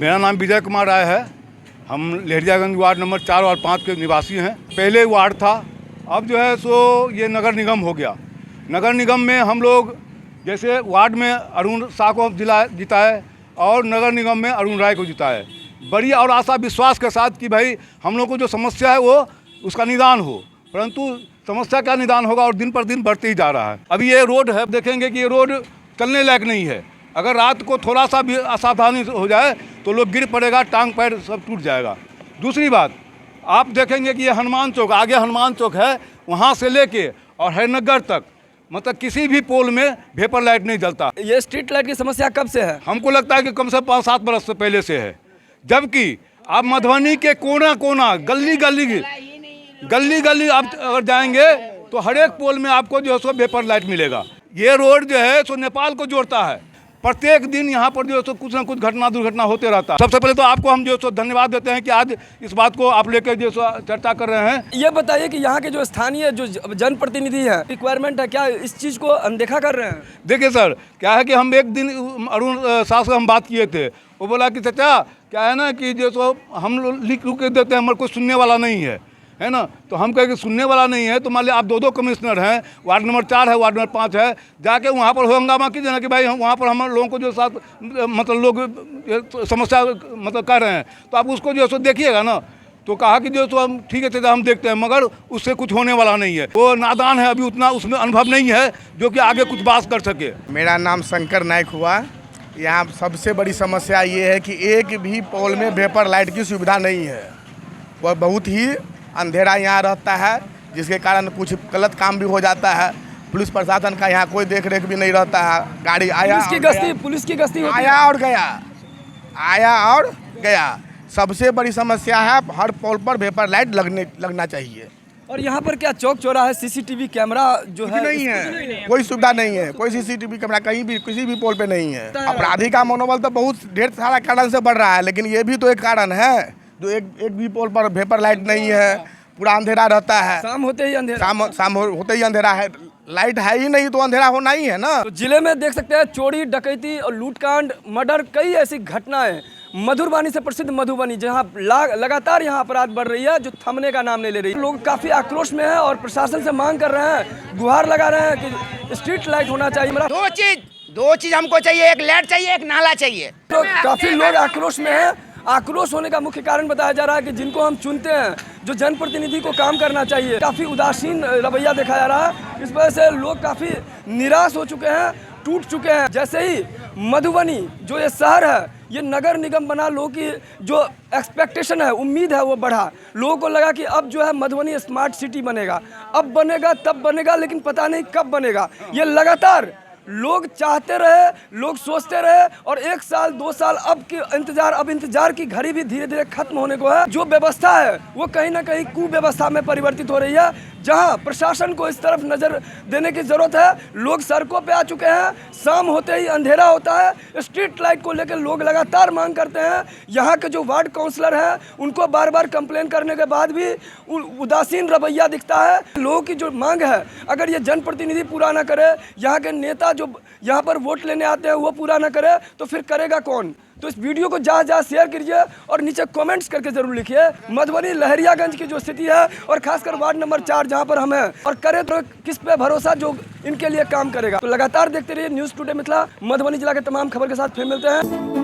मेरा नाम विजय कुमार राय है। हम लहरियागंज वार्ड नंबर 4 और 5 के निवासी हैं। पहले वार्ड था, अब जो है सो ये नगर निगम हो गया। नगर निगम में हम लोग जैसे वार्ड में अरुण शाह को जिताए और नगर निगम में अरुण राय को जिताए, बड़ी और आशा विश्वास के साथ कि भाई हम लोग को जो समस्या है वो उसका निदान हो, परंतु समस्या का निदान होगा और दिन पर दिन बढ़ते ही जा रहा है। अभी ये रोड है, देखेंगे कि ये रोड चलने लायक नहीं है। अगर रात को थोड़ा सा भी असावधानी हो जाए तो लोग गिर पड़ेगा, टांग पैर सब टूट जाएगा। दूसरी बात, आप देखेंगे कि ये हनुमान चौक, आगे हनुमान चौक है, वहाँ से लेके और हरिनगर तक मतलब किसी भी पोल में वेपर लाइट नहीं जलता। ये स्ट्रीट लाइट की समस्या कब से है? हमको लगता है कि कम से 5-7 बरस से पहले से है। जबकि आप मधुबनी के कोना कोना गली गली आप अगर जाएंगे तो हर एक पोल में आपको जो है सो वेपर लाइट मिलेगा। ये रोड जो है सो नेपाल को जोड़ता है। प्रत्येक दिन यहाँ पर जो है सो कुछ ना कुछ दुर्घटना होते रहता है। सबसे पहले तो आपको हम जो है सो धन्यवाद देते हैं कि आज इस बात को आप लेकर जो सो चर्चा कर रहे हैं। ये बताइए कि यहाँ के जो स्थानीय जो जनप्रतिनिधि है, रिक्वायरमेंट है, क्या इस चीज़ को अनदेखा कर रहे हैं? देखिए सर, क्या है कि हम एक दिन अरुण शाह से हम बात किए थे। वो बोला कि चाचा क्या है ना कि जो सो हम लोग लिख के देते हैं, हमारे कोई सुनने वाला नहीं है ना। तो हम कहें कि सुनने वाला नहीं है तो मान लिया आप 2 कमिश्नर हैं, वार्ड नंबर 4 है, वार्ड नंबर 5 है, जाके वहाँ पर हंगामा कीजिए ना कि भाई वहाँ पर हम लोगों को जो साथ मतलब लोग समस्या मतलब कर रहे हैं, तो आप उसको जो है सो देखिएगा ना। तो कहा कि जो सो हम ठीक है चाचा हम देखते हैं, मगर उससे कुछ होने वाला नहीं है। वो नादान है, अभी उतना उसमें अनुभव नहीं है जो कि आगे कुछ बात कर सके। मेरा नाम शंकर नायक हुआ। यहाँ सबसे बड़ी समस्या ये है कि एक भी पोल में वेपर लाइट की सुविधा नहीं है। वह बहुत ही अंधेरा यहाँ रहता है, जिसके कारण कुछ गलत काम भी हो जाता है। पुलिस प्रशासन का यहाँ कोई देख रेख भी नहीं रहता है। गाड़ी आया पुलिस की गश्ती आया और गया। सबसे बड़ी समस्या है, हर पोल पर वेपर लाइट लगना चाहिए। और यहाँ पर क्या चौक चौराहे सीसीटीवी कैमरा जो है नहीं है, कोई सुविधा नहीं है। कोई सीसीटीवी कैमरा कहीं भी किसी भी पोल पे नहीं है। अपराधी का मनोबल तो बहुत ढेर सारा कारण से बढ़ रहा है, लेकिन ये भी तो एक कारण है। जो एक भी पोल पर वेपर लाइट नहीं है, पूरा अंधेरा रहता है। शाम होते ही अंधेरा, शाम होते ही अंधेरा है। लाइट है ही नहीं तो अंधेरा होना ही है ना। तो जिले में देख सकते हैं चोरी, डकैती और लूटकांड, मर्डर, कई ऐसी घटनाएं। मधुबनी से प्रसिद्ध मधुबनी, जहां लगातार यहां अपराध बढ़ रही है, जो थमने का नाम नहीं ले रही। लोग काफी आक्रोश में हैं और प्रशासन से मांग कर रहे हैं, गुहार लगा रहे हैं कि स्ट्रीट लाइट होना चाहिए। दो चीज हमको चाहिए, एक लाइट चाहिए, एक नाला चाहिए। तो काफी लोग आक्रोश में हैं। आक्रोश होने का मुख्य कारण बताया जा रहा है कि जिनको हम चुनते हैं, जो जनप्रतिनिधि को काम करना चाहिए, काफ़ी उदासीन रवैया देखा जा रहा है। इस वजह से लोग काफ़ी निराश हो चुके हैं, टूट चुके हैं। जैसे ही मधुबनी जो ये शहर है, ये नगर निगम बना, लोगों की जो एक्सपेक्टेशन है, उम्मीद है, वो बढ़ा। लोगों को लगा कि अब जो है मधुबनी स्मार्ट सिटी बनेगा, अब बनेगा तब बनेगा, लेकिन पता नहीं कब बनेगा। ये लगातार लोग चाहते रहे, लोग सोचते रहे और 1 साल 2 साल अब इंतजार की घड़ी भी धीरे धीरे खत्म होने को है। जो व्यवस्था है वो कहीं ना कहीं कुव्यवस्था में परिवर्तित हो रही है, जहां प्रशासन को इस तरफ नजर देने की जरूरत है। लोग सड़कों पे आ चुके हैं, शाम होते ही अंधेरा होता है। स्ट्रीट लाइट को लेकर लोग लगातार मांग करते हैं। यहाँ के जो वार्ड काउंसलर हैं, उनको बार बार कंप्लेन करने के बाद भी उदासीन रवैया दिखता है। लोगों की जो मांग है, अगर ये जनप्रतिनिधि पूरा ना करे, यहाँ के नेता जो यहाँ पर वोट लेने आते हैं वो पूरा ना करे, तो फिर करेगा कौन? तो इस वीडियो को जहाँ शेयर कीजिए और नीचे कमेंट्स करके जरूर लिखिए। मधुबनी लहरियागंज की जो स्थिति है और खासकर वार्ड नंबर 4 जहाँ पर हम हैं, और करें तो किस पे भरोसा जो इनके लिए काम करेगा। तो लगातार देखते रहिए न्यूज़ टुडे मिथिला। मधुबनी जिला के तमाम खबर के साथ फिर मिलते हैं।